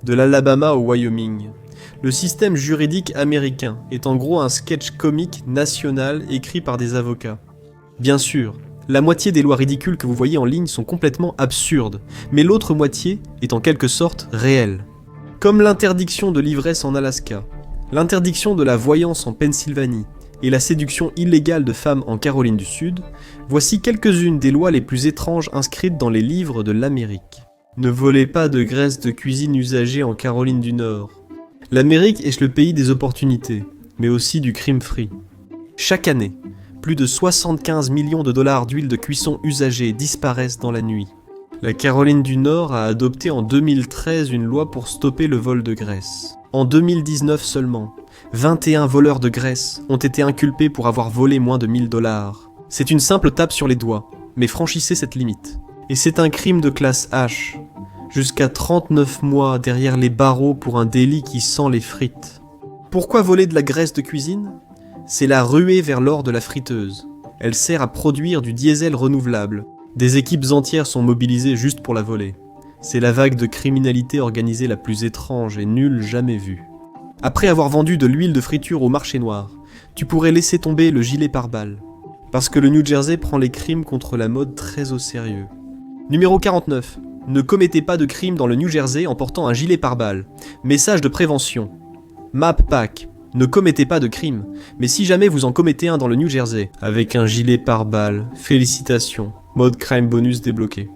De l'Alabama au Wyoming. Le système juridique américain est en gros un sketch comique national écrit par des avocats. Bien sûr, la moitié des lois ridicules que vous voyez en ligne sont complètement absurdes, mais l'autre moitié est en quelque sorte réelle. Comme l'interdiction de l'ivresse en Alaska, l'interdiction de la voyance en Pennsylvanie et la séduction illégale de femmes en Caroline du Sud, voici quelques-unes des lois les plus étranges inscrites dans les livres de l'Amérique. Ne volez pas de graisse de cuisine usagée en Caroline du Nord. L'Amérique est le pays des opportunités, mais aussi du crime free. Chaque année, plus de 75 millions de dollars d'huile de cuisson usagée disparaissent dans la nuit. La Caroline du Nord a adopté en 2013 une loi pour stopper le vol de graisse. En 2019 seulement, 21 voleurs de graisse ont été inculpés pour avoir volé moins de 1000 dollars. C'est une simple tape sur les doigts, mais franchissez cette limite. Et c'est un crime de classe H. Jusqu'à 39 mois derrière les barreaux pour un délit qui sent les frites. Pourquoi voler de la graisse de cuisine ? C'est la ruée vers l'or de la friteuse. Elle sert à produire du diesel renouvelable. Des équipes entières sont mobilisées juste pour la voler. C'est la vague de criminalité organisée la plus étrange et nulle jamais vue. Après avoir vendu de l'huile de friture au marché noir, tu pourrais laisser tomber le gilet pare-balles. Parce que le New Jersey prend les crimes contre la mode très au sérieux. Numéro 49. Ne commettez pas de crime dans le New Jersey en portant un gilet pare-balles. Message de prévention. MapPack. Ne commettez pas de crime, mais si jamais vous en commettez un dans le New Jersey, avec un gilet pare-balles, félicitations, mode crime bonus débloqué.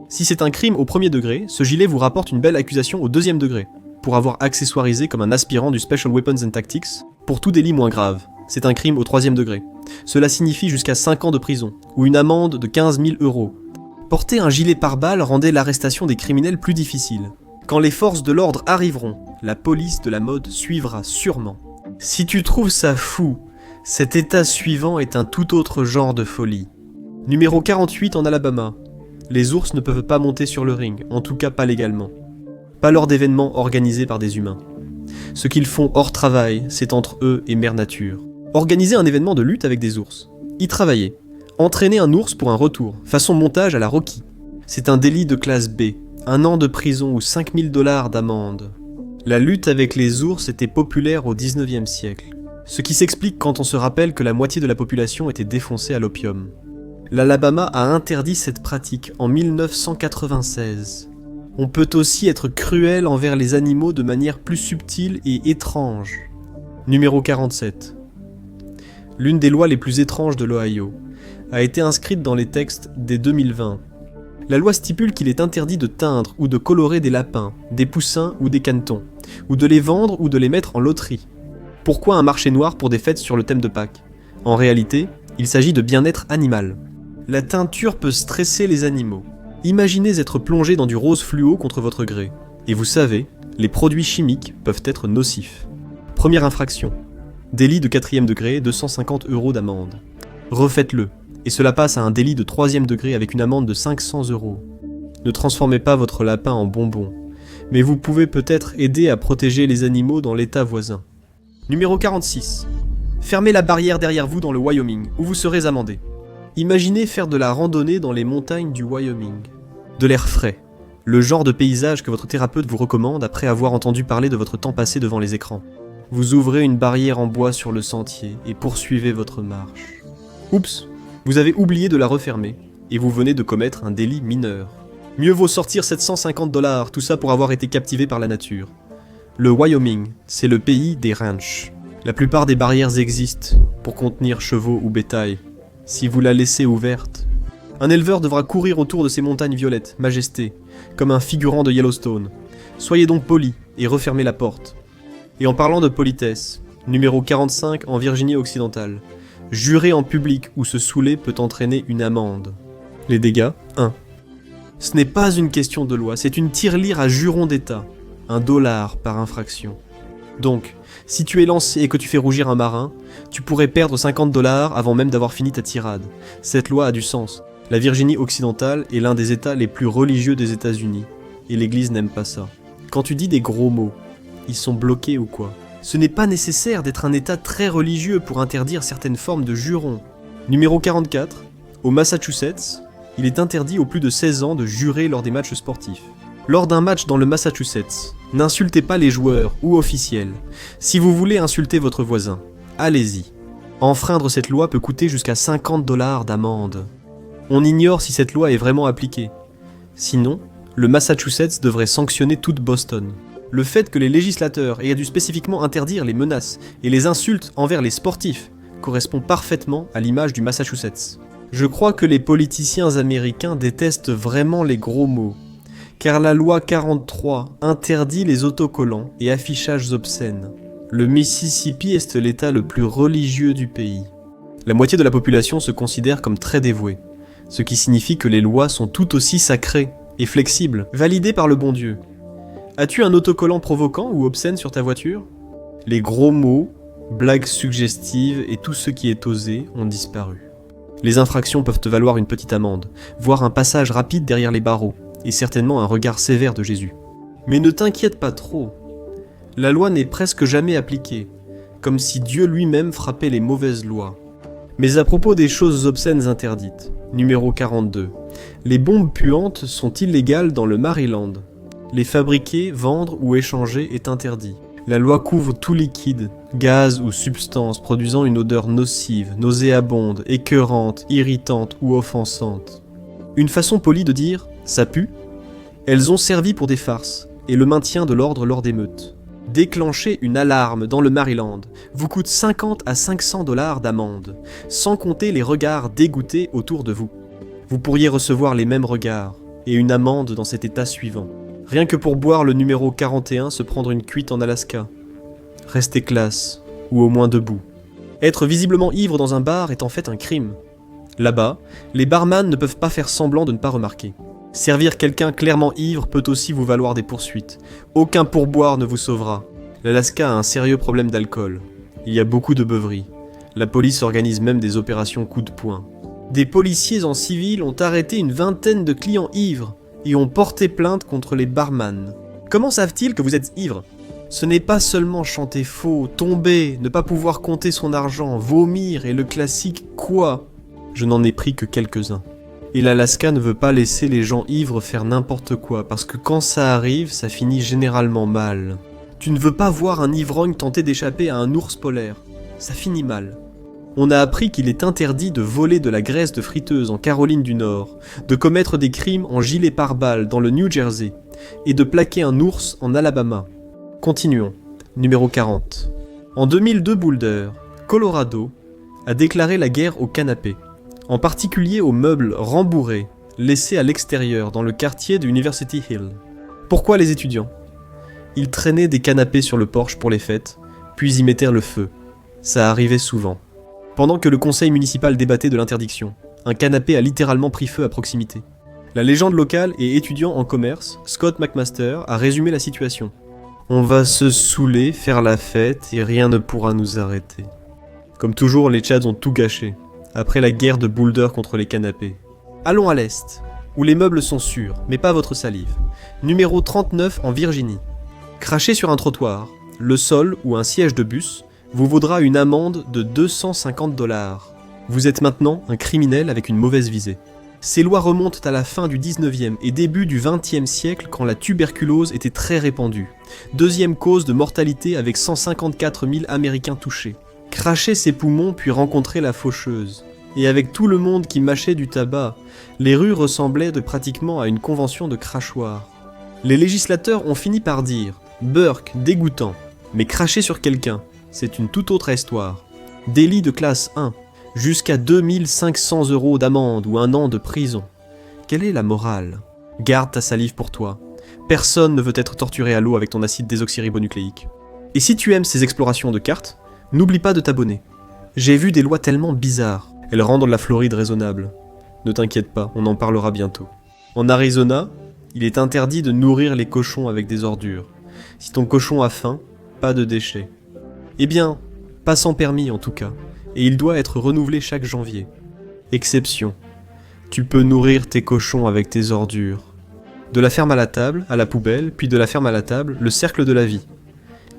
Si c'est un crime au premier degré, ce gilet vous rapporte une belle accusation au deuxième degré, pour avoir accessoirisé comme un aspirant du Special Weapons and Tactics, pour tout délit moins grave. C'est un crime au troisième degré. Cela signifie jusqu'à 5 ans de prison, ou une amende de 15 000 €. Porter un gilet pare-balles rendait l'arrestation des criminels plus difficile. Quand les forces de l'ordre arriveront, la police de la mode suivra sûrement. Si tu trouves ça fou, cet état suivant est un tout autre genre de folie. Numéro 48 en Alabama. Les ours ne peuvent pas monter sur le ring, en tout cas pas légalement. Pas lors d'événements organisés par des humains. Ce qu'ils font hors travail, c'est entre eux et Mère Nature. Organiser un événement de lutte avec des ours. Y travailler. Entraîner un ours pour un retour, façon montage à la Rocky. C'est un délit de classe B. 1 an de prison ou 5 000 $ d'amende. La lutte avec les ours était populaire au 19e siècle, ce qui s'explique quand on se rappelle que la moitié de la population était défoncée à l'opium. L'Alabama a interdit cette pratique en 1996. On peut aussi être cruel envers les animaux de manière plus subtile et étrange. Numéro 47. L'une des lois les plus étranges de l'Ohio a été inscrite dans les textes dès 2020. La loi stipule qu'il est interdit de teindre ou de colorer des lapins, des poussins ou des canetons, ou de les vendre ou de les mettre en loterie. Pourquoi un marché noir pour des fêtes sur le thème de Pâques ? En réalité, il s'agit de bien-être animal. La teinture peut stresser les animaux. Imaginez être plongé dans du rose fluo contre votre gré. Et vous savez, les produits chimiques peuvent être nocifs. Première infraction. Délit de 4e degré, 250 € d'amende. Refaites-le. Et cela passe à un délit de 3e degré avec une amende de 500 €. Ne transformez pas votre lapin en bonbon, mais vous pouvez peut-être aider à protéger les animaux dans l'état voisin. Numéro 46. Fermez la barrière derrière vous dans le Wyoming, où vous serez amendé. Imaginez faire de la randonnée dans les montagnes du Wyoming. De l'air frais, le genre de paysage que votre thérapeute vous recommande après avoir entendu parler de votre temps passé devant les écrans. Vous ouvrez une barrière en bois sur le sentier et poursuivez votre marche. Oups, vous avez oublié de la refermer, et vous venez de commettre un délit mineur. Mieux vaut sortir 750 $, tout ça pour avoir été captivé par la nature. Le Wyoming, c'est le pays des ranchs. La plupart des barrières existent pour contenir chevaux ou bétail. Si vous la laissez ouverte, un éleveur devra courir autour de ces montagnes violettes, majestés, comme un figurant de Yellowstone. Soyez donc poli et refermez la porte. Et en parlant de politesse, numéro 45 en Virginie occidentale. Jurer en public ou se saouler peut entraîner une amende. Les dégâts, 1. Ce n'est pas une question de loi, c'est une tirelire à juron d'État. $1 par infraction. Donc, si tu es lancé et que tu fais rougir un marin, tu pourrais perdre 50 $ avant même d'avoir fini ta tirade. Cette loi a du sens. La Virginie occidentale est l'un des États les plus religieux des États-Unis. Et l'Église n'aime pas ça. Quand tu dis des gros mots, ils sont bloqués ou quoi ? Ce n'est pas nécessaire d'être un État très religieux pour interdire certaines formes de jurons. Numéro 44. Au Massachusetts, il est interdit aux plus de 16 ans de jurer lors des matchs sportifs. Lors d'un match dans le Massachusetts, n'insultez pas les joueurs ou officiels. Si vous voulez insulter votre voisin, allez-y. Enfreindre cette loi peut coûter jusqu'à 50 $ d'amende. On ignore si cette loi est vraiment appliquée. Sinon, le Massachusetts devrait sanctionner toute Boston. Le fait que les législateurs aient dû spécifiquement interdire les menaces et les insultes envers les sportifs correspond parfaitement à l'image du Massachusetts. Je crois que les politiciens américains détestent vraiment les gros mots, car la loi 43 interdit les autocollants et affichages obscènes. Le Mississippi est l'État le plus religieux du pays. La moitié de la population se considère comme très dévouée, ce qui signifie que les lois sont tout aussi sacrées et flexibles, validées par le bon Dieu. As-tu un autocollant provoquant ou obscène sur ta voiture ? Les gros mots, blagues suggestives et tout ce qui est osé ont disparu. Les infractions peuvent te valoir une petite amende, voire un passage rapide derrière les barreaux, et certainement un regard sévère de Jésus. Mais ne t'inquiète pas trop. La loi n'est presque jamais appliquée, comme si Dieu lui-même frappait les mauvaises lois. Mais à propos des choses obscènes interdites, numéro 42, les bombes puantes sont illégales dans le Maryland. Les fabriquer, vendre ou échanger est interdit. La loi couvre tout liquide, gaz ou substance produisant une odeur nocive, nauséabonde, écœurante, irritante ou offensante. Une façon polie de dire « ça pue », elles ont servi pour des farces et le maintien de l'ordre lors d'émeutes. Déclencher une alarme dans le Maryland vous coûte 50 à 500 $ d'amende, sans compter les regards dégoûtés autour de vous. Vous pourriez recevoir les mêmes regards et une amende dans cet état suivant. Rien que pour boire le numéro 41, se prendre une cuite en Alaska. Rester classe, ou au moins debout. Être visiblement ivre dans un bar est en fait un crime. Là-bas, les barman ne peuvent pas faire semblant de ne pas remarquer. Servir quelqu'un clairement ivre peut aussi vous valoir des poursuites. Aucun pourboire ne vous sauvera. L'Alaska a un sérieux problème d'alcool. Il y a beaucoup de beuveries. La police organise même des opérations coup de poing. Des policiers en civil ont arrêté une vingtaine de clients ivres et ont porté plainte contre les barman. Comment savent-ils que vous êtes ivre ? Ce n'est pas seulement chanter faux, tomber, ne pas pouvoir compter son argent, vomir et le classique « quoi ?» Je n'en ai pris que quelques-uns. Et l'Alaska ne veut pas laisser les gens ivres faire n'importe quoi, parce que quand ça arrive, ça finit généralement mal. Tu ne veux pas voir un ivrogne tenter d'échapper à un ours polaire. Ça finit mal. On a appris qu'il est interdit de voler de la graisse de friteuse en Caroline du Nord, de commettre des crimes en gilet pare-balles dans le New Jersey, et de plaquer un ours en Alabama. Continuons. Numéro 40. En 2002, Boulder, Colorado, a déclaré la guerre au canapé, en particulier aux meubles rembourrés, laissés à l'extérieur dans le quartier de University Hill. Pourquoi les étudiants ? Ils traînaient des canapés sur le porche pour les fêtes, puis y mettèrent le feu. Ça arrivait souvent. Pendant que le conseil municipal débattait de l'interdiction, un canapé a littéralement pris feu à proximité. La légende locale et étudiant en commerce, Scott McMaster, a résumé la situation. On va se saouler, faire la fête et rien ne pourra nous arrêter. Comme toujours, les Tchads ont tout gâché, après la guerre de Boulder contre les canapés. Allons à l'est, où les meubles sont sûrs, mais pas votre salive. Numéro 39 en Virginie. Cracher sur un trottoir, le sol ou un siège de bus vous vaudra une amende de 250 $. Vous êtes maintenant un criminel avec une mauvaise visée. Ces lois remontent à la fin du 19e et début du 20e siècle quand la tuberculose était très répandue. Deuxième cause de mortalité avec 154 000 Américains touchés. Cracher ses poumons puis rencontrer la faucheuse. Et avec tout le monde qui mâchait du tabac, les rues ressemblaient pratiquement à une convention de crachoirs. Les législateurs ont fini par dire « Burke, dégoûtant, mais cracher sur quelqu'un, c'est une toute autre histoire. Délit de classe 1, jusqu'à 2500 € d'amende ou 1 an de prison. Quelle est la morale ? Garde ta salive pour toi. Personne ne veut être torturé à l'eau avec ton acide désoxyribonucléique. Et si tu aimes ces explorations de cartes, n'oublie pas de t'abonner. J'ai vu des lois tellement bizarres. Elles rendent la Floride raisonnable. Ne t'inquiète pas, on en parlera bientôt. En Arizona, il est interdit de nourrir les cochons avec des ordures. Si ton cochon a faim, pas de déchets. Eh bien, pas sans permis en tout cas, et il doit être renouvelé chaque janvier. Exception. Tu peux nourrir tes cochons avec tes ordures. De la ferme à la table, à la poubelle, puis de la ferme à la table, le cercle de la vie.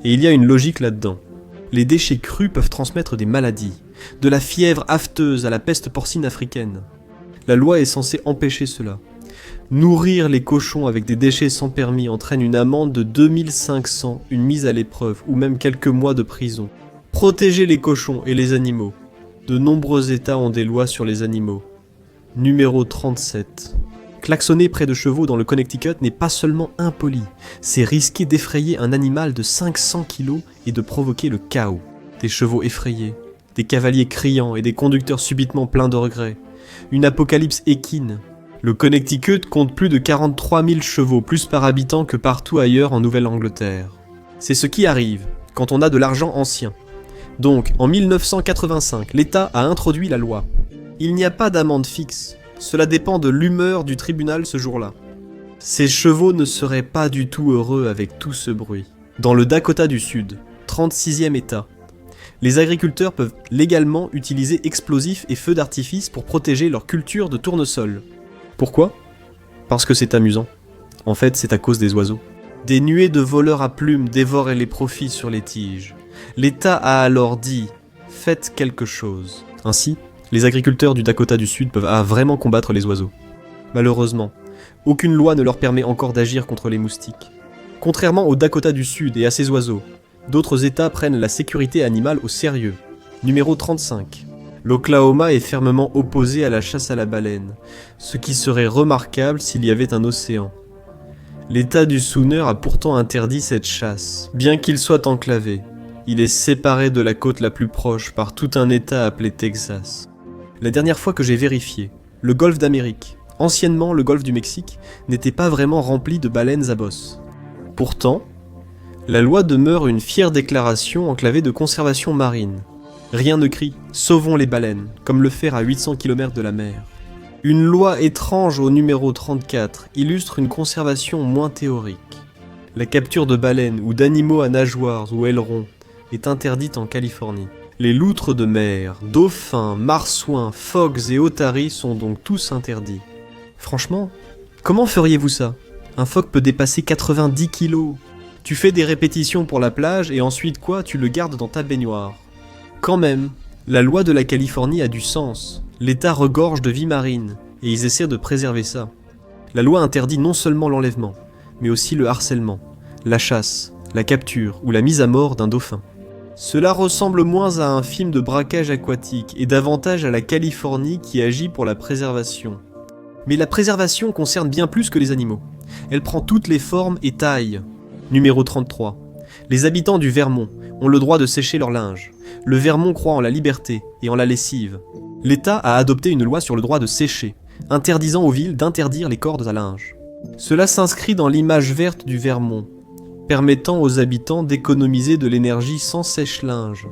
Et il y a une logique là-dedans. Les déchets crus peuvent transmettre des maladies, de la fièvre afteuse à la peste porcine africaine. La loi est censée empêcher cela. Nourrir les cochons avec des déchets sans permis entraîne une amende de 2500, une mise à l'épreuve ou même quelques mois de prison. Protéger les cochons et les animaux. De nombreux États ont des lois sur les animaux. Numéro 37. Klaxonner près de chevaux dans le Connecticut n'est pas seulement impoli, c'est risquer d'effrayer un animal de 500 kg et de provoquer le chaos. Des chevaux effrayés, des cavaliers criants et des conducteurs subitement pleins de regrets. Une apocalypse équine. Le Connecticut compte plus de 43 000 chevaux, plus par habitant que partout ailleurs en Nouvelle-Angleterre. C'est ce qui arrive quand on a de l'argent ancien. Donc, en 1985, l'État a introduit la loi. Il n'y a pas d'amende fixe. Cela dépend de l'humeur du tribunal ce jour-là. Ces chevaux ne seraient pas du tout heureux avec tout ce bruit. Dans le Dakota du Sud, 36e État, les agriculteurs peuvent légalement utiliser explosifs et feux d'artifice pour protéger leur culture de tournesol. Pourquoi ? Parce que c'est amusant. En fait, c'est à cause des oiseaux. Des nuées de voleurs à plumes dévorent les profits sur les tiges. L'État a alors dit « faites quelque chose ». Ainsi, les agriculteurs du Dakota du Sud peuvent vraiment combattre les oiseaux. Malheureusement, aucune loi ne leur permet encore d'agir contre les moustiques. Contrairement au Dakota du Sud et à ses oiseaux, d'autres États prennent la sécurité animale au sérieux. Numéro 35. L'Oklahoma est fermement opposé à la chasse à la baleine, ce qui serait remarquable s'il y avait un océan. L'État du Sooner a pourtant interdit cette chasse, bien qu'il soit enclavé. Il est séparé de la côte la plus proche par tout un État appelé Texas. La dernière fois que j'ai vérifié, le golfe d'Amérique, anciennement le golfe du Mexique, n'était pas vraiment rempli de baleines à bosse. Pourtant, la loi demeure une fière déclaration enclavée de conservation marine. Rien ne crie « Sauvons les baleines », comme le faire à 800 km de la mer. Une loi étrange au numéro 34 illustre une conservation moins théorique. La capture de baleines ou d'animaux à nageoires ou ailerons est interdite en Californie. Les loutres de mer, dauphins, marsouins, phoques et otaries sont donc tous interdits. Franchement, comment feriez-vous ça ? Un phoque peut dépasser 90 kilos. Tu fais des répétitions pour la plage et ensuite quoi ? Tu le gardes dans ta baignoire. Quand même, la loi de la Californie a du sens. L'État regorge de vie marine et ils essaient de préserver ça. La loi interdit non seulement l'enlèvement, mais aussi le harcèlement, la chasse, la capture ou la mise à mort d'un dauphin. Cela ressemble moins à un film de braquage aquatique et davantage à la Californie qui agit pour la préservation. Mais la préservation concerne bien plus que les animaux. Elle prend toutes les formes et tailles. Numéro 33. Les habitants du Vermont ont le droit de sécher leur linge. Le Vermont croit en la liberté et en la lessive. L'État a adopté une loi sur le droit de sécher, interdisant aux villes d'interdire les cordes à linge. Cela s'inscrit dans l'image verte du Vermont, permettant aux habitants d'économiser de l'énergie sans sèche-linge.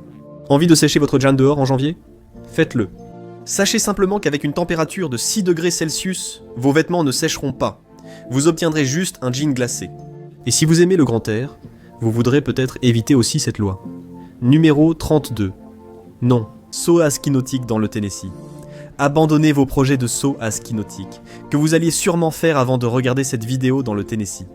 Envie de sécher votre jean dehors en janvier ? Faites-le. Sachez simplement qu'avec une température de 6 degrés Celsius, vos vêtements ne sécheront pas. Vous obtiendrez juste un jean glacé. Et si vous aimez le grand air, vous voudrez peut-être éviter aussi cette loi. Numéro 32. Non, saut à ski nautique dans le Tennessee. Abandonnez vos projets de saut à ski nautique, que vous alliez sûrement faire avant de regarder cette vidéo dans le Tennessee.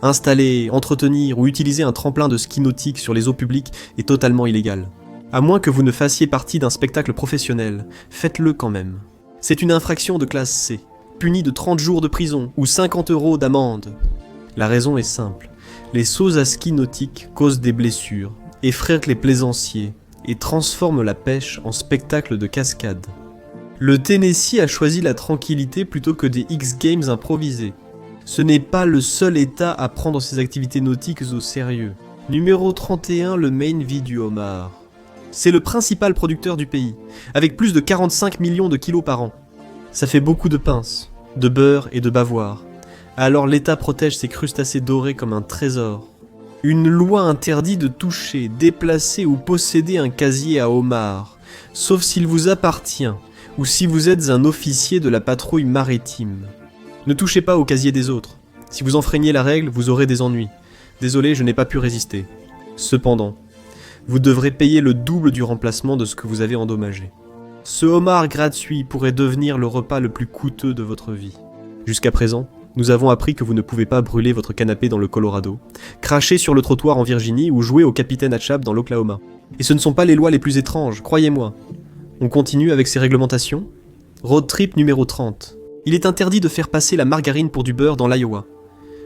Installer, entretenir ou utiliser un tremplin de ski nautique sur les eaux publiques est totalement illégal. À moins que vous ne fassiez partie d'un spectacle professionnel, faites-le quand même. C'est une infraction de classe C, punie de 30 jours de prison ou 50 € d'amende. La raison est simple, les sauts à ski nautique causent des blessures, effraient les plaisanciers et transforment la pêche en spectacle de cascade. Le Tennessee a choisi la tranquillité plutôt que des X-Games improvisés. Ce n'est pas le seul État à prendre ses activités nautiques au sérieux. Numéro 31, le Maine vit du homard. C'est le principal producteur du pays, avec plus de 45 millions de kilos par an. Ça fait beaucoup de pinces, de beurre et de bavoir. Alors l'État protège ses crustacés dorés comme un trésor. Une loi interdit de toucher, déplacer ou posséder un casier à homard, sauf s'il vous appartient ou si vous êtes un officier de la patrouille maritime. Ne touchez pas au casier des autres. Si vous enfreignez la règle, vous aurez des ennuis. Désolé, je n'ai pas pu résister. Cependant, vous devrez payer le double du remplacement de ce que vous avez endommagé. Ce homard gratuit pourrait devenir le repas le plus coûteux de votre vie. Jusqu'à présent, nous avons appris que vous ne pouvez pas brûler votre canapé dans le Colorado, cracher sur le trottoir en Virginie ou jouer au capitaine Hatchap dans l'Oklahoma. Et ce ne sont pas les lois les plus étranges, croyez-moi. On continue avec ces réglementations ? Road trip numéro 30. Il est interdit de faire passer la margarine pour du beurre dans l'Iowa.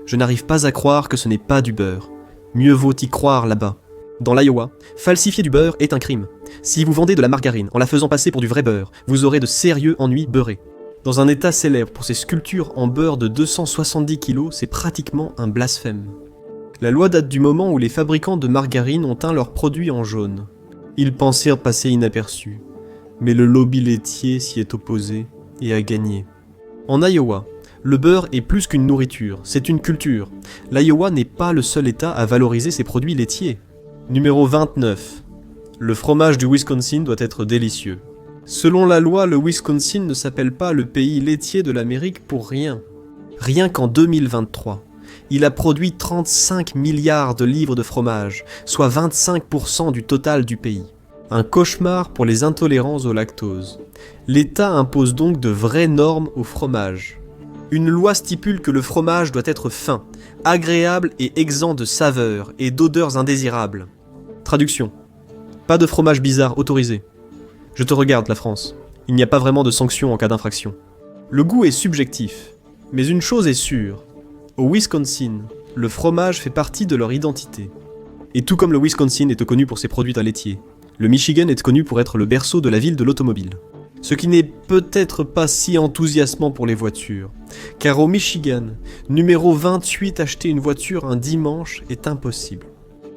Je n'arrive pas à croire que ce n'est pas du beurre. Mieux vaut y croire là-bas. Dans l'Iowa, falsifier du beurre est un crime. Si vous vendez de la margarine en la faisant passer pour du vrai beurre, vous aurez de sérieux ennuis beurrés. Dans un état célèbre pour ses sculptures en beurre de 270 kg, c'est pratiquement un blasphème. La loi date du moment où les fabricants de margarine ont teint leurs produits en jaune. Ils pensèrent passer inaperçus, mais le lobby laitier s'y est opposé et a gagné. En Iowa, le beurre est plus qu'une nourriture, c'est une culture. L'Iowa n'est pas le seul état à valoriser ses produits laitiers. Numéro 29. Le fromage du Wisconsin doit être délicieux. Selon la loi, le Wisconsin ne s'appelle pas le pays laitier de l'Amérique pour rien. Rien qu'en 2023, il a produit 35 milliards de livres de fromage, soit 25% du total du pays. Un cauchemar pour les intolérants au lactose. L'État impose donc de vraies normes au fromage. Une loi stipule que le fromage doit être fin, agréable et exempt de saveurs et d'odeurs indésirables. Traduction. Pas de fromage bizarre autorisé. Je te regarde, la France. Il n'y a pas vraiment de sanctions en cas d'infraction. Le goût est subjectif, mais une chose est sûre. Au Wisconsin, le fromage fait partie de leur identité. Et tout comme le Wisconsin est connu pour ses produits laitiers, le Michigan est connu pour être le berceau de la ville de l'automobile. Ce qui n'est peut-être pas si enthousiasmant pour les voitures, car au Michigan, numéro 28 acheter une voiture un dimanche est impossible.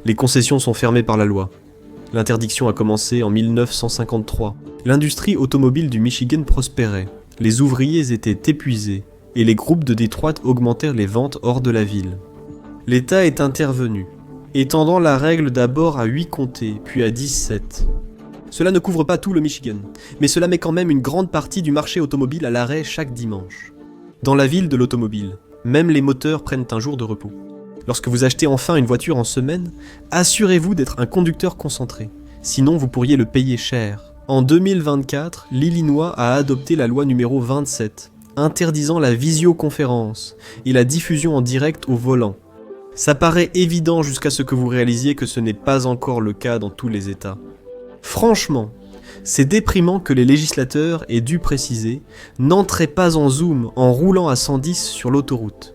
Les concessions sont fermées par la loi. L'interdiction a commencé en 1953. L'industrie automobile du Michigan prospérait, les ouvriers étaient épuisés, et les groupes de Détroit augmentèrent les ventes hors de la ville. L'État est intervenu, étendant la règle d'abord à 8 comtés, puis à 17. Cela ne couvre pas tout le Michigan, mais cela met quand même une grande partie du marché automobile à l'arrêt chaque dimanche. Dans la ville de l'automobile, même les moteurs prennent un jour de repos. Lorsque vous achetez enfin une voiture en semaine, assurez-vous d'être un conducteur concentré, sinon vous pourriez le payer cher. En 2024, l'Illinois a adopté la loi numéro 27, interdisant la visioconférence et la diffusion en direct au volant. Ça paraît évident jusqu'à ce que vous réalisiez que ce n'est pas encore le cas dans tous les États. Franchement, c'est déprimant que les législateurs aient dû préciser « n'entrez pas en Zoom en roulant à 110 sur l'autoroute ».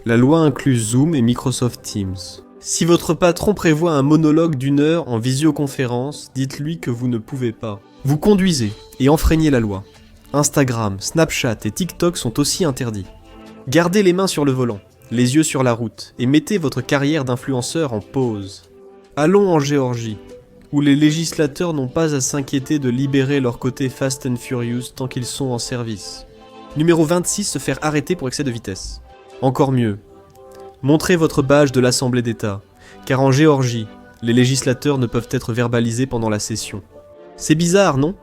La loi inclut Zoom et Microsoft Teams. Si votre patron prévoit un monologue d'1 heure en visioconférence, dites-lui que vous ne pouvez pas. Vous conduisez et enfreignez la loi. Instagram, Snapchat et TikTok sont aussi interdits. Gardez les mains sur le volant, les yeux sur la route, et mettez votre carrière d'influenceur en pause. Allons en Géorgie, où les législateurs n'ont pas à s'inquiéter de libérer leur côté Fast and Furious tant qu'ils sont en service. Numéro 26, se faire arrêter pour excès de vitesse. Encore mieux, montrez votre badge de l'Assemblée d'État, car en Géorgie, les législateurs ne peuvent être verbalisés pendant la session. C'est bizarre, non ?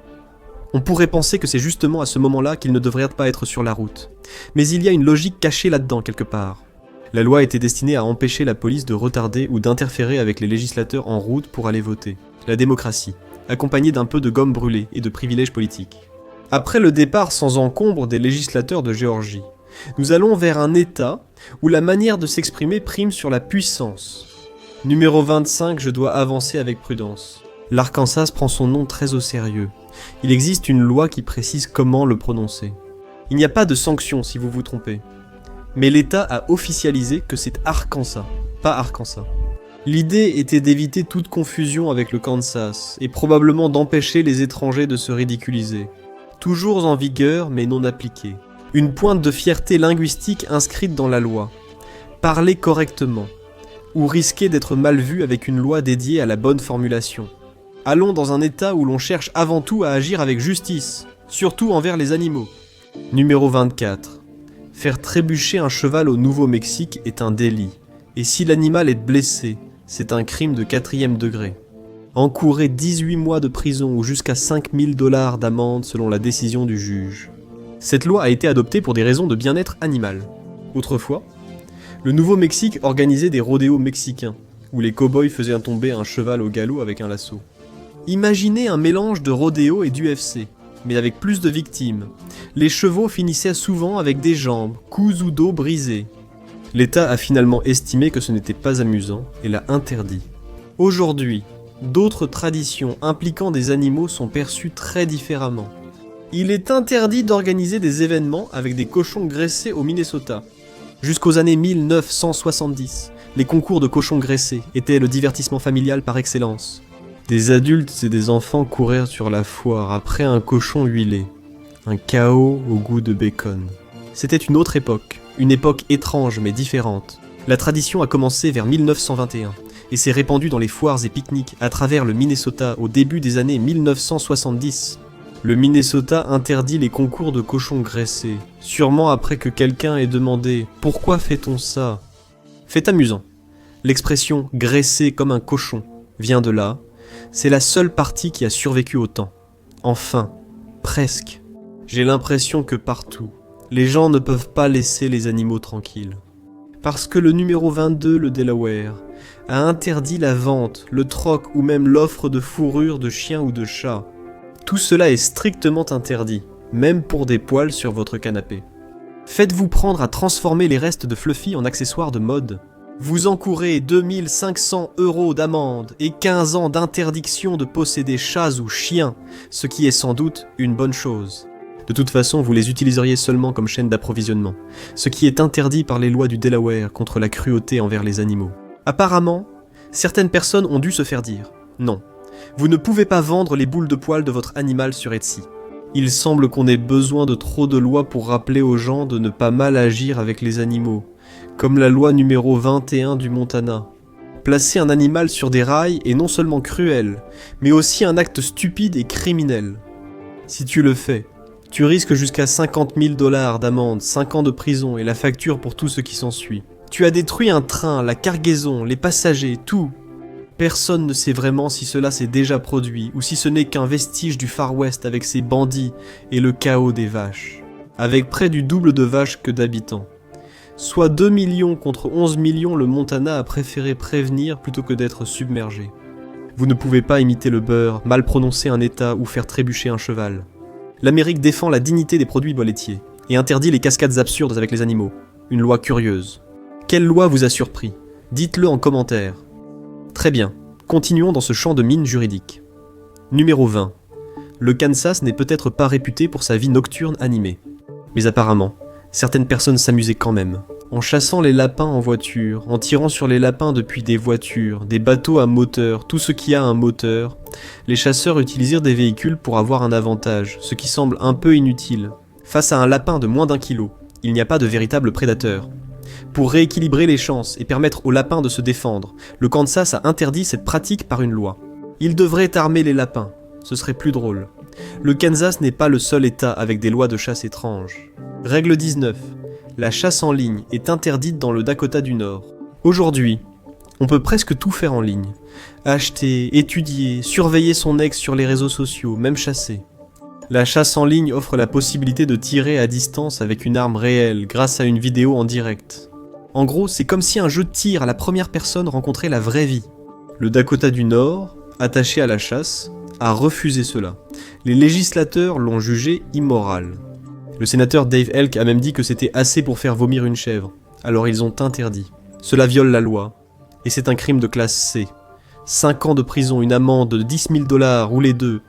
On pourrait penser que c'est justement à ce moment-là qu'ils ne devraient pas être sur la route. Mais il y a une logique cachée là-dedans quelque part. La loi était destinée à empêcher la police de retarder ou d'interférer avec les législateurs en route pour aller voter. La démocratie, accompagnée d'un peu de gomme brûlée et de privilèges politiques. Après le départ sans encombre des législateurs de Géorgie, nous allons vers un État où la manière de s'exprimer prime sur la puissance. Numéro 25, je dois avancer avec prudence. L'Arkansas prend son nom très au sérieux. Il existe une loi qui précise comment le prononcer. Il n'y a pas de sanction si vous vous trompez. Mais l'État a officialisé que c'est Arkansas, pas Arkansas. L'idée était d'éviter toute confusion avec le Kansas, et probablement d'empêcher les étrangers de se ridiculiser. Toujours en vigueur, mais non appliquée. Une pointe de fierté linguistique inscrite dans la loi. Parler correctement, ou risquer d'être mal vu avec une loi dédiée à la bonne formulation. Allons dans un état où l'on cherche avant tout à agir avec justice, surtout envers les animaux. Numéro 24. Faire trébucher un cheval au Nouveau-Mexique est un délit, et si l'animal est blessé, c'est un crime de 4e degré. Encourez 18 mois de prison ou jusqu'à 5 000 $ d'amende selon la décision du juge. Cette loi a été adoptée pour des raisons de bien-être animal. Autrefois, le Nouveau-Mexique organisait des rodéos mexicains, où les cow-boys faisaient tomber un cheval au galop avec un lasso. Imaginez un mélange de rodéo et d'UFC, mais avec plus de victimes. Les chevaux finissaient souvent avec des jambes, coups ou dos brisés. L'État a finalement estimé que ce n'était pas amusant et l'a interdit. Aujourd'hui, d'autres traditions impliquant des animaux sont perçues très différemment. Il est interdit d'organiser des événements avec des cochons graissés au Minnesota. Jusqu'aux années 1970, les concours de cochons graissés étaient le divertissement familial par excellence. Des adultes et des enfants courèrent sur la foire après un cochon huilé. Un chaos au goût de bacon. C'était une autre époque, une époque étrange mais différente. La tradition a commencé vers 1921 et s'est répandue dans les foires et pique-niques à travers le Minnesota au début des années 1970. Le Minnesota interdit les concours de cochons graissés, sûrement après que quelqu'un ait demandé « Pourquoi fait-on ça ?» Fait amusant. L'expression « graisser comme un cochon » vient de là. C'est la seule partie qui a survécu au temps. Enfin, presque. J'ai l'impression que partout, les gens ne peuvent pas laisser les animaux tranquilles. Parce que le numéro 22, le Delaware, a interdit la vente, le troc ou même l'offre de fourrure de chiens ou de chats. Tout cela est strictement interdit, même pour des poils sur votre canapé. Faites-vous prendre à transformer les restes de Fluffy en accessoires de mode. Vous encourez 2500 € d'amende et 15 ans d'interdiction de posséder chats ou chiens, ce qui est sans doute une bonne chose. De toute façon, vous les utiliseriez seulement comme chaîne d'approvisionnement, ce qui est interdit par les lois du Delaware contre la cruauté envers les animaux. Apparemment, certaines personnes ont dû se faire dire « Non, vous ne pouvez pas vendre les boules de poils de votre animal sur Etsy. » Il semble qu'on ait besoin de trop de lois pour rappeler aux gens de ne pas mal agir avec les animaux, comme la loi numéro 21 du Montana. Placer un animal sur des rails est non seulement cruel, mais aussi un acte stupide et criminel. Si tu le fais, tu risques jusqu'à 50 000 $ d'amende, 5 ans de prison et la facture pour tout ce qui s'ensuit. Tu as détruit un train, la cargaison, les passagers, tout. Personne ne sait vraiment si cela s'est déjà produit ou si ce n'est qu'un vestige du Far West avec ses bandits et le chaos des vaches. Avec près du double de vaches que d'habitants. Soit 2 millions contre 11 millions, le Montana a préféré prévenir plutôt que d'être submergé. Vous ne pouvez pas imiter le beurre, mal prononcer un état ou faire trébucher un cheval. L'Amérique défend la dignité des produits laitiers et interdit les cascades absurdes avec les animaux. Une loi curieuse. Quelle loi vous a surpris? Dites-le en commentaire. Très bien, continuons dans ce champ de mine juridique. Numéro 20. Le Kansas n'est peut-être pas réputé pour sa vie nocturne animée. Mais apparemment, certaines personnes s'amusaient quand même. En chassant les lapins en voiture, en tirant sur les lapins depuis des voitures, des bateaux à moteur, tout ce qui a un moteur, les chasseurs utilisèrent des véhicules pour avoir un avantage, ce qui semble un peu inutile. Face à un lapin de moins d'1 kilo, il n'y a pas de véritable prédateur. Pour rééquilibrer les chances et permettre aux lapins de se défendre, le Kansas a interdit cette pratique par une loi. Il devrait armer les lapins, ce serait plus drôle. Le Kansas n'est pas le seul état avec des lois de chasse étranges. Règle 19. La chasse en ligne est interdite dans le Dakota du Nord. Aujourd'hui, on peut presque tout faire en ligne. Acheter, étudier, surveiller son ex sur les réseaux sociaux, même chasser. La chasse en ligne offre la possibilité de tirer à distance avec une arme réelle grâce à une vidéo en direct. En gros, c'est comme si un jeu de tir à la première personne rencontrait la vraie vie. Le Dakota du Nord, attaché à la chasse, a refusé cela. Les législateurs l'ont jugé immoral. Le sénateur Dave Elk a même dit que c'était assez pour faire vomir une chèvre, alors ils ont interdit. Cela viole la loi, et c'est un crime de classe C. 5 ans de prison, une amende de 10 000 $ ou les deux.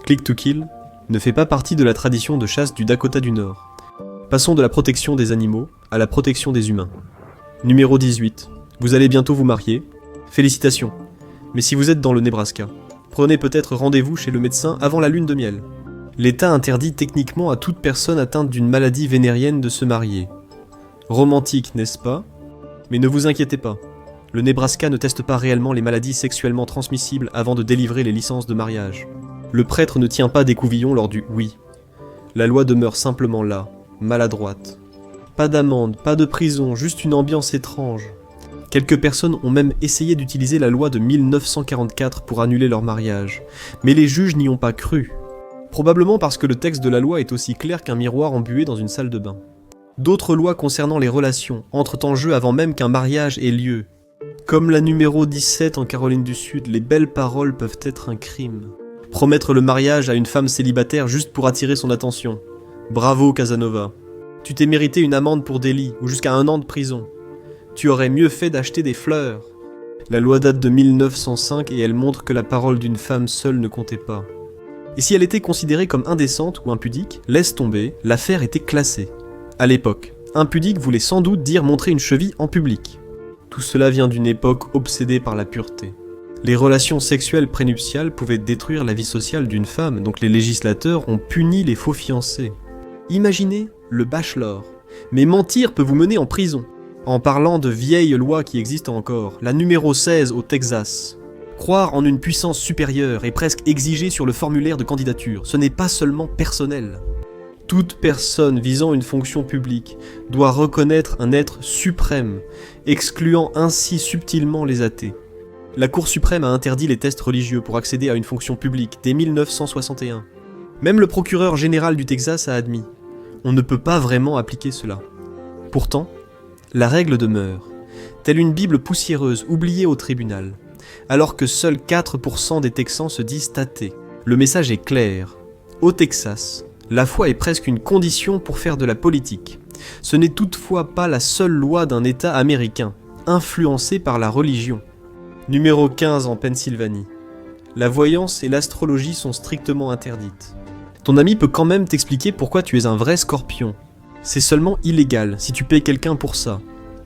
Click to kill ne fait pas partie de la tradition de chasse du Dakota du Nord. Passons de la protection des animaux à la protection des humains. Numéro 18. Vous allez bientôt vous marier. Félicitations. Mais si vous êtes dans le Nebraska, prenez peut-être rendez-vous chez le médecin avant la lune de miel. L'État interdit techniquement à toute personne atteinte d'une maladie vénérienne de se marier. Romantique, n'est-ce pas? Mais ne vous inquiétez pas. Le Nebraska ne teste pas réellement les maladies sexuellement transmissibles avant de délivrer les licences de mariage. Le prêtre ne tient pas des couvillons lors du « oui ». La loi demeure simplement là, maladroite. Pas d'amende, pas de prison, juste une ambiance étrange. Quelques personnes ont même essayé d'utiliser la loi de 1944 pour annuler leur mariage, mais les juges n'y ont pas cru. Probablement parce que le texte de la loi est aussi clair qu'un miroir embué dans une salle de bain. D'autres lois concernant les relations entrent en jeu avant même qu'un mariage ait lieu. Comme la numéro 17 en Caroline du Sud, les belles paroles peuvent être un crime. Promettre le mariage à une femme célibataire juste pour attirer son attention. Bravo Casanova. Tu t'es mérité une amende pour délit ou jusqu'à 1 an de prison. Tu aurais mieux fait d'acheter des fleurs. La loi date de 1905 et elle montre que la parole d'une femme seule ne comptait pas. Et si elle était considérée comme indécente ou impudique, laisse tomber, l'affaire était classée. À l'époque, impudique voulait sans doute dire montrer une cheville en public. Tout cela vient d'une époque obsédée par la pureté. Les relations sexuelles prénuptiales pouvaient détruire la vie sociale d'une femme, donc les législateurs ont puni les faux fiancés. Imaginez le bachelor. Mais mentir peut vous mener en prison. En parlant de vieilles lois qui existent encore, la numéro 16 au Texas. Croire en une puissance supérieure est presque exigé sur le formulaire de candidature. Ce n'est pas seulement personnel. Toute personne visant une fonction publique doit reconnaître un être suprême, excluant ainsi subtilement les athées. La Cour suprême a interdit les tests religieux pour accéder à une fonction publique dès 1961. Même le procureur général du Texas a admis. On ne peut pas vraiment appliquer cela. Pourtant, la règle demeure, telle une Bible poussiéreuse oubliée au tribunal, alors que seuls 4% des Texans se disent athées. Le message est clair. Au Texas, la foi est presque une condition pour faire de la politique. Ce n'est toutefois pas la seule loi d'un État américain, influencé par la religion. Numéro 15 en Pennsylvanie. La voyance et l'astrologie sont strictement interdites. Ton ami peut quand même t'expliquer pourquoi tu es un vrai scorpion. C'est seulement illégal si tu payes quelqu'un pour ça.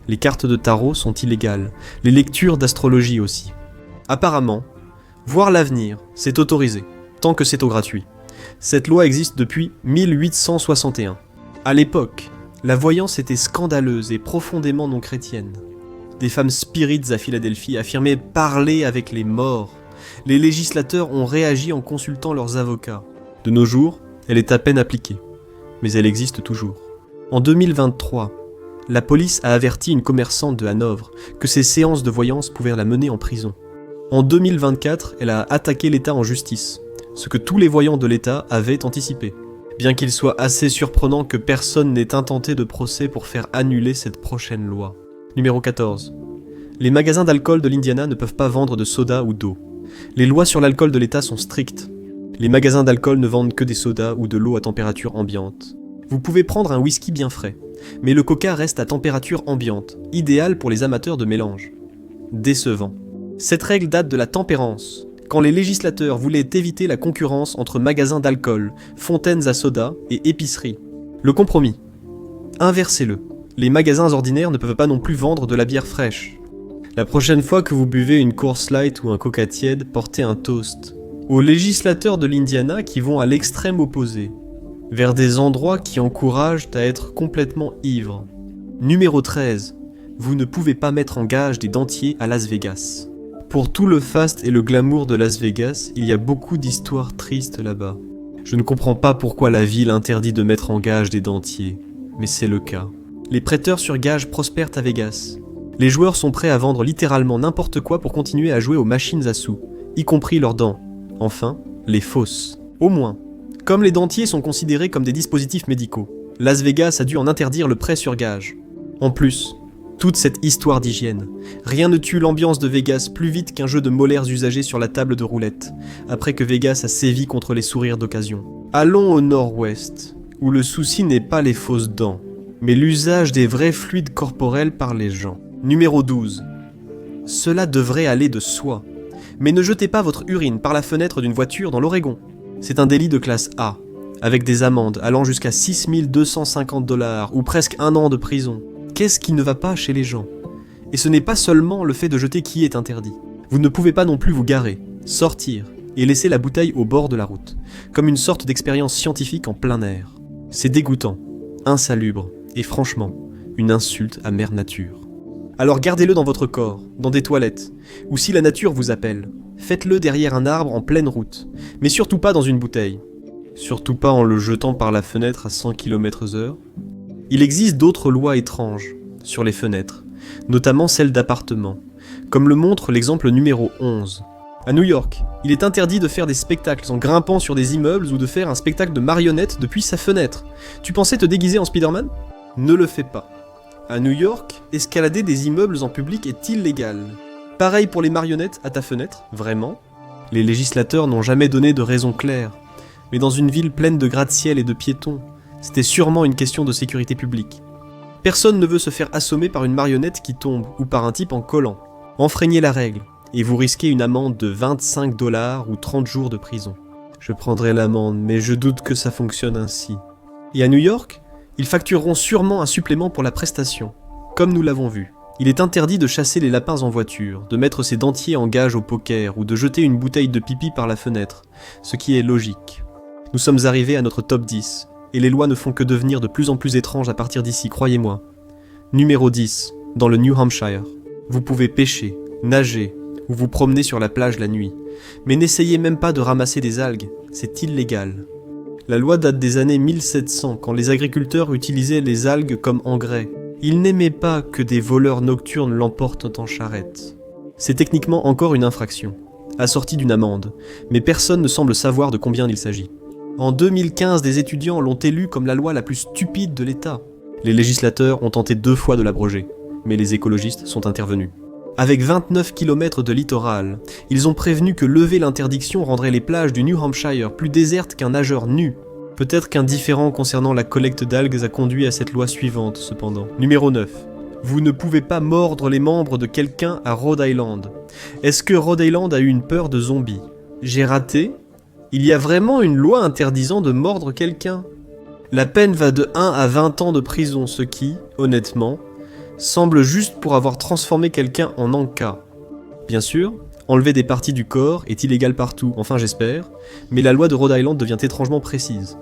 Les cartes de tarot sont illégales, les lectures d'astrologie aussi. Apparemment, voir l'avenir, c'est autorisé, tant que c'est au gratuit. Cette loi existe depuis 1861. À l'époque, la voyance était scandaleuse et profondément non chrétienne. Des femmes spirites à Philadelphie affirmaient parler avec les morts. Les législateurs ont réagi en consultant leurs avocats. De nos jours, elle est à peine appliquée, mais elle existe toujours. En 2023, la police a averti une commerçante de Hanovre que ses séances de voyance pouvaient la mener en prison. En 2024, elle a attaqué l'État en justice, ce que tous les voyants de l'État avaient anticipé, bien qu'il soit assez surprenant que personne n'ait intenté de procès pour faire annuler cette prochaine loi. Numéro 14. Les magasins d'alcool de l'Indiana ne peuvent pas vendre de soda ou d'eau. Les lois sur l'alcool de l'État sont strictes. Les magasins d'alcool ne vendent que des sodas ou de l'eau à température ambiante. Vous pouvez prendre un whisky bien frais, mais le coca reste à température ambiante, idéal pour les amateurs de mélange. Décevant. Cette règle date de la tempérance, quand les législateurs voulaient éviter la concurrence entre magasins d'alcool, fontaines à soda et épiceries. Le compromis. Inversez-le. Les magasins ordinaires ne peuvent pas non plus vendre de la bière fraîche. La prochaine fois que vous buvez une Coors Light ou un coca tiède, portez un toast aux législateurs de l'Indiana qui vont à l'extrême opposé, vers des endroits qui encouragent à être complètement ivre. Numéro 13. Vous ne pouvez pas mettre en gage des dentiers à Las Vegas. Pour tout le faste et le glamour de Las Vegas, il y a beaucoup d'histoires tristes là-bas. Je ne comprends pas pourquoi la ville interdit de mettre en gage des dentiers, mais c'est le cas. Les prêteurs sur gage prospèrent à Vegas. Les joueurs sont prêts à vendre littéralement n'importe quoi pour continuer à jouer aux machines à sous, y compris leurs dents. Enfin, les fausses. Au moins. Comme les dentiers sont considérés comme des dispositifs médicaux, Las Vegas a dû en interdire le prêt sur gage. En plus, toute cette histoire d'hygiène. Rien ne tue l'ambiance de Vegas plus vite qu'un jeu de molaires usagés sur la table de roulette, après que Vegas a sévi contre les sourires d'occasion. Allons au nord-ouest, où le souci n'est pas les fausses dents, mais l'usage des vrais fluides corporels par les gens. Numéro 12. Cela devrait aller de soi. Mais ne jetez pas votre urine par la fenêtre d'une voiture dans l'Oregon. C'est un délit de classe A, avec des amendes allant jusqu'à 6 250 $ ou presque 1 an de prison. Qu'est-ce qui ne va pas chez les gens? Et ce n'est pas seulement le fait de jeter qui est interdit. Vous ne pouvez pas non plus vous garer, sortir et laisser la bouteille au bord de la route, comme une sorte d'expérience scientifique en plein air. C'est dégoûtant, insalubre et franchement, une insulte à mère nature. Alors gardez-le dans votre corps, dans des toilettes, ou si la nature vous appelle, faites-le derrière un arbre en pleine route, mais surtout pas dans une bouteille. Surtout pas en le jetant par la fenêtre à 100 km/h. Il existe d'autres lois étranges sur les fenêtres, notamment celles d'appartements, comme le montre l'exemple numéro 11. À New York, il est interdit de faire des spectacles en grimpant sur des immeubles ou de faire un spectacle de marionnettes depuis sa fenêtre. Tu pensais te déguiser en Spider-Man ? Ne le fais pas. À New York, escalader des immeubles en public est illégal. Pareil pour les marionnettes à ta fenêtre, vraiment. Les législateurs n'ont jamais donné de raison claire. Mais dans une ville pleine de gratte-ciel et de piétons, c'était sûrement une question de sécurité publique. Personne ne veut se faire assommer par une marionnette qui tombe ou par un type en collant. Enfreignez la règle et vous risquez une amende de 25 $ ou 30 jours de prison. Je prendrai l'amende, mais je doute que ça fonctionne ainsi. Et à New York, ils factureront sûrement un supplément pour la prestation, comme nous l'avons vu. Il est interdit de chasser les lapins en voiture, de mettre ses dentiers en gage au poker ou de jeter une bouteille de pipi par la fenêtre, ce qui est logique. Nous sommes arrivés à notre top 10, et les lois ne font que devenir de plus en plus étranges à partir d'ici, croyez-moi. Numéro 10, dans le New Hampshire. Vous pouvez pêcher, nager ou vous promener sur la plage la nuit, mais n'essayez même pas de ramasser des algues, c'est illégal. La loi date des années 1700, quand les agriculteurs utilisaient les algues comme engrais. Ils n'aimaient pas que des voleurs nocturnes l'emportent en charrette. C'est techniquement encore une infraction, assortie d'une amende, mais personne ne semble savoir de combien il s'agit. En 2015, des étudiants l'ont élue comme la loi la plus stupide de l'État. Les législateurs ont tenté 2 fois de l'abroger, mais les écologistes sont intervenus. Avec 29 km de littoral, ils ont prévenu que lever l'interdiction rendrait les plages du New Hampshire plus désertes qu'un nageur nu. Peut-être qu'un différend concernant la collecte d'algues a conduit à cette loi suivante, cependant. Numéro 9. Vous ne pouvez pas mordre les membres de quelqu'un à Rhode Island. Est-ce que Rhode Island a eu une peur de zombies? J'ai raté? Il y a vraiment une loi interdisant de mordre quelqu'un? La peine va de 1 à 20 ans de prison, ce qui, honnêtement, semble juste pour avoir transformé quelqu'un en encas. Bien sûr, enlever des parties du corps est illégal partout, enfin j'espère, mais la loi de Rhode Island devient étrangement précise.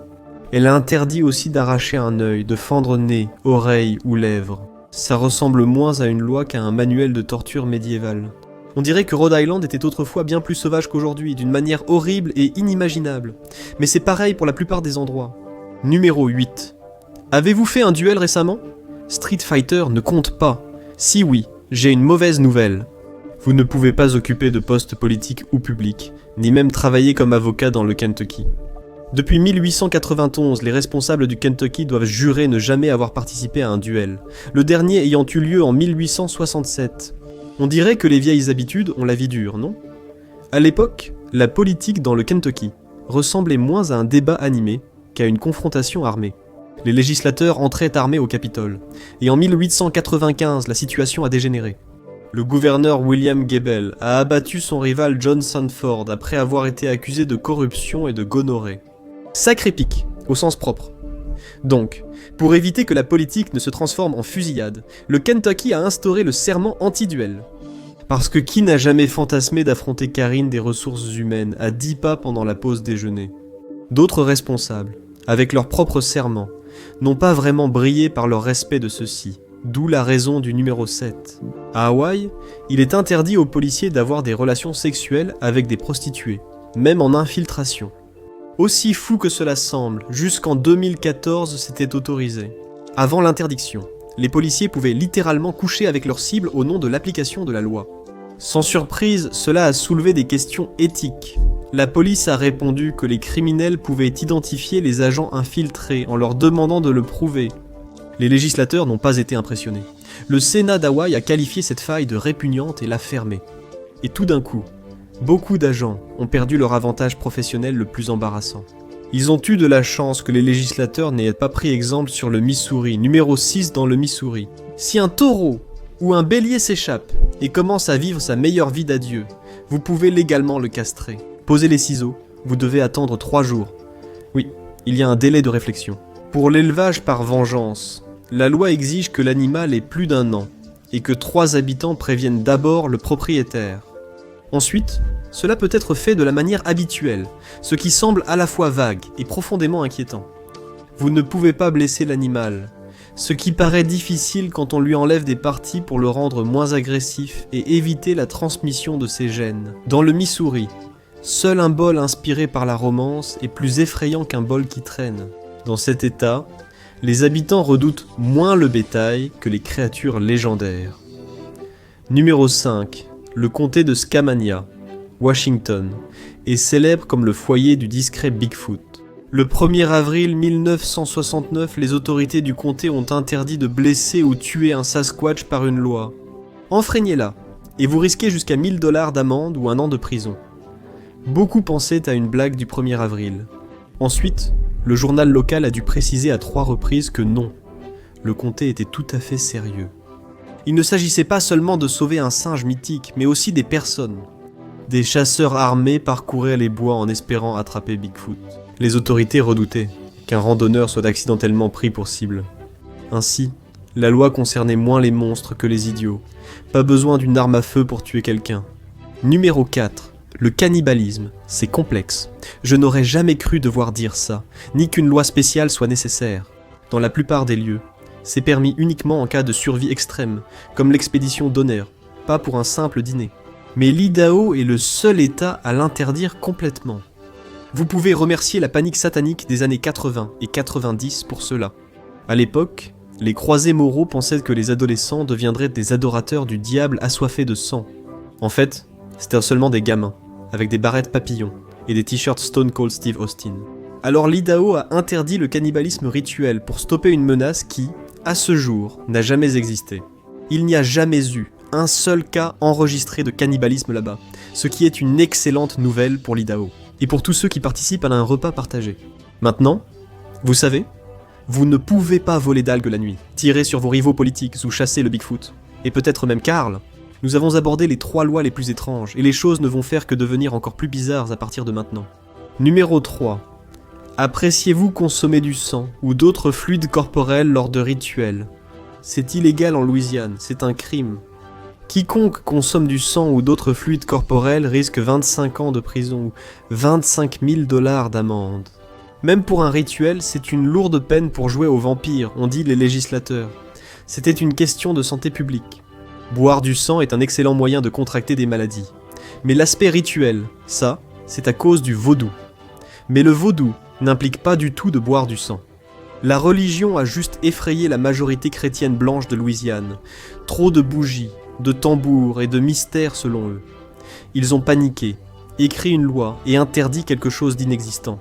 Elle a interdit aussi d'arracher un œil, de fendre nez, oreille ou lèvres. Ça ressemble moins à une loi qu'à un manuel de torture médiéval. On dirait que Rhode Island était autrefois bien plus sauvage qu'aujourd'hui, d'une manière horrible et inimaginable. Mais c'est pareil pour la plupart des endroits. Numéro 8. Avez-vous fait un duel récemment? Street Fighter ne compte pas. Si oui, j'ai une mauvaise nouvelle. Vous ne pouvez pas occuper de poste politique ou public, ni même travailler comme avocat dans le Kentucky. Depuis 1891, les responsables du Kentucky doivent jurer ne jamais avoir participé à un duel, le dernier ayant eu lieu en 1867. On dirait que les vieilles habitudes ont la vie dure, non? À l'époque, la politique dans le Kentucky ressemblait moins à un débat animé qu'à une confrontation armée. Les législateurs entraient armés au Capitole, et en 1895, la situation a dégénéré. Le gouverneur William Gebel a abattu son rival John Sanford après avoir été accusé de corruption et de gonorrhée. Sacré pic, au sens propre. Donc, pour éviter que la politique ne se transforme en fusillade, le Kentucky a instauré le serment anti-duel. Parce que qui n'a jamais fantasmé d'affronter Karine des ressources humaines à 10 pas pendant la pause déjeuner? D'autres responsables, avec leur propre serment, n'ont pas vraiment brillé par leur respect de ceux-ci. D'où la raison du numéro 7. À Hawaï, il est interdit aux policiers d'avoir des relations sexuelles avec des prostituées, même en infiltration. Aussi fou que cela semble, jusqu'en 2014 c'était autorisé. Avant l'interdiction, les policiers pouvaient littéralement coucher avec leurs cibles au nom de l'application de la loi. Sans surprise, cela a soulevé des questions éthiques. La police a répondu que les criminels pouvaient identifier les agents infiltrés en leur demandant de le prouver. Les législateurs n'ont pas été impressionnés. Le Sénat d'Hawaï a qualifié cette faille de répugnante et l'a fermée. Et tout d'un coup, beaucoup d'agents ont perdu leur avantage professionnel le plus embarrassant. Ils ont eu de la chance que les législateurs n'aient pas pris exemple sur le Missouri, numéro 6 dans le Missouri. Si un taureau ou un bélier s'échappe et commence à vivre sa meilleure vie d'adieu, vous pouvez légalement le castrer. Posez les ciseaux, vous devez attendre 3 jours. Oui, il y a un délai de réflexion. Pour l'élevage par vengeance, la loi exige que l'animal ait plus d'1 an et que 3 habitants préviennent d'abord le propriétaire. Ensuite, cela peut être fait de la manière habituelle, ce qui semble à la fois vague et profondément inquiétant. Vous ne pouvez pas blesser l'animal, ce qui paraît difficile quand on lui enlève des parties pour le rendre moins agressif et éviter la transmission de ses gènes. Dans le Missouri, seul un bol inspiré par la romance est plus effrayant qu'un bol qui traîne. Dans cet état, les habitants redoutent moins le bétail que les créatures légendaires. Numéro 5. Le comté de Skamania, Washington, est célèbre comme le foyer du discret Bigfoot. Le 1er avril 1969, les autorités du comté ont interdit de blesser ou tuer un Sasquatch par une loi. Enfreignez-la, et vous risquez jusqu'à 1 000 $ d'amende ou 1 an de prison. Beaucoup pensaient à une blague du 1er avril. Ensuite, le journal local a dû préciser à 3 reprises que non, le comté était tout à fait sérieux. Il ne s'agissait pas seulement de sauver un singe mythique, mais aussi des personnes. Des chasseurs armés parcouraient les bois en espérant attraper Bigfoot. Les autorités redoutaient qu'un randonneur soit accidentellement pris pour cible. Ainsi, la loi concernait moins les monstres que les idiots. Pas besoin d'une arme à feu pour tuer quelqu'un. Numéro 4. Le cannibalisme, c'est complexe. Je n'aurais jamais cru devoir dire ça, ni qu'une loi spéciale soit nécessaire. Dans la plupart des lieux, c'est permis uniquement en cas de survie extrême, comme l'expédition d'honneur, pas pour un simple dîner. Mais l'Idaho est le seul état à l'interdire complètement. Vous pouvez remercier la panique satanique des années 80 et 90 pour cela. À l'époque, les croisés moraux pensaient que les adolescents deviendraient des adorateurs du diable assoiffés de sang. En fait, c'était seulement des gamins, avec des barrettes papillons et des t-shirts Stone Cold Steve Austin. Alors l'Idaho a interdit le cannibalisme rituel pour stopper une menace qui, à ce jour, n'a jamais existé. Il n'y a jamais eu un seul cas enregistré de cannibalisme là-bas, ce qui est une excellente nouvelle pour l'Idaho, et pour tous ceux qui participent à un repas partagé. Maintenant, vous savez, vous ne pouvez pas voler d'algues la nuit, tirer sur vos rivaux politiques ou chasser le Bigfoot, et peut-être même Karl. Nous avons abordé les 3 lois les plus étranges, et les choses ne vont faire que devenir encore plus bizarres à partir de maintenant. Numéro 3. Appréciez-vous consommer du sang ou d'autres fluides corporels lors de rituels? C'est illégal en Louisiane, c'est un crime. Quiconque consomme du sang ou d'autres fluides corporels risque 25 ans de prison ou 25 000 $ d'amende. Même pour un rituel, c'est une lourde peine pour jouer aux vampires, ont dit les législateurs. C'était une question de santé publique. Boire du sang est un excellent moyen de contracter des maladies. Mais l'aspect rituel, ça, c'est à cause du vaudou. Mais le vaudou n'implique pas du tout de boire du sang. La religion a juste effrayé la majorité chrétienne blanche de Louisiane. Trop de bougies, de tambours et de mystères selon eux. Ils ont paniqué, écrit une loi et interdit quelque chose d'inexistant.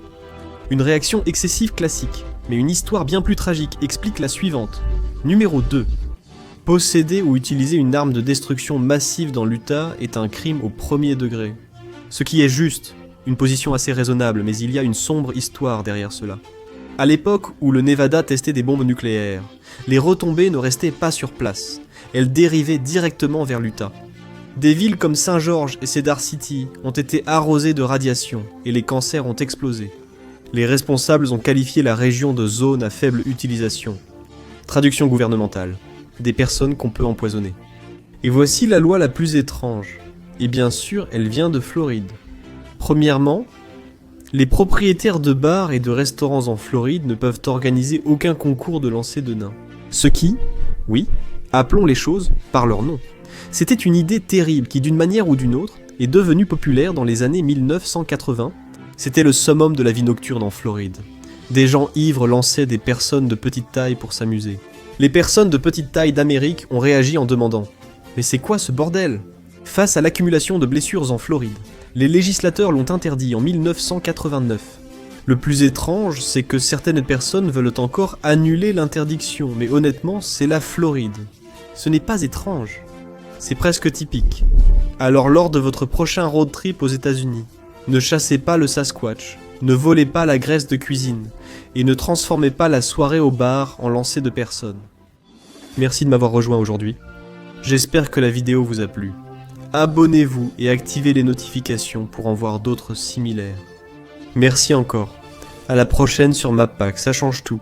Une réaction excessive classique, mais une histoire bien plus tragique explique la suivante. Numéro 2. Posséder ou utiliser une arme de destruction massive dans l'Utah est un crime au premier degré. Ce qui est juste, une position assez raisonnable, mais il y a une sombre histoire derrière cela. À l'époque où le Nevada testait des bombes nucléaires, les retombées ne restaient pas sur place, elles dérivaient directement vers l'Utah. Des villes comme Saint George et Cedar City ont été arrosées de radiation et les cancers ont explosé. Les responsables ont qualifié la région de zone à faible utilisation. Traduction gouvernementale. Des personnes qu'on peut empoisonner. Et voici la loi la plus étrange. Et bien sûr, elle vient de Floride. Premièrement, les propriétaires de bars et de restaurants en Floride ne peuvent organiser aucun concours de lancer de nains. Ce qui, oui, appelons les choses par leur nom. C'était une idée terrible qui, d'une manière ou d'une autre, est devenue populaire dans les années 1980. C'était le summum de la vie nocturne en Floride. Des gens ivres lançaient des personnes de petite taille pour s'amuser. Les personnes de petite taille d'Amérique ont réagi en demandant « Mais c'est quoi ce bordel ?» Face à l'accumulation de blessures en Floride, les législateurs l'ont interdit en 1989. Le plus étrange, c'est que certaines personnes veulent encore annuler l'interdiction, mais honnêtement, c'est la Floride. Ce n'est pas étrange, c'est presque typique. Alors lors de votre prochain road trip aux États-Unis, ne chassez pas le Sasquatch, ne volez pas la graisse de cuisine, et ne transformez pas la soirée au bar en lancer de personnes. Merci de m'avoir rejoint aujourd'hui. J'espère que la vidéo vous a plu. Abonnez-vous et activez les notifications pour en voir d'autres similaires. Merci encore. À la prochaine sur MapPack, ça change tout.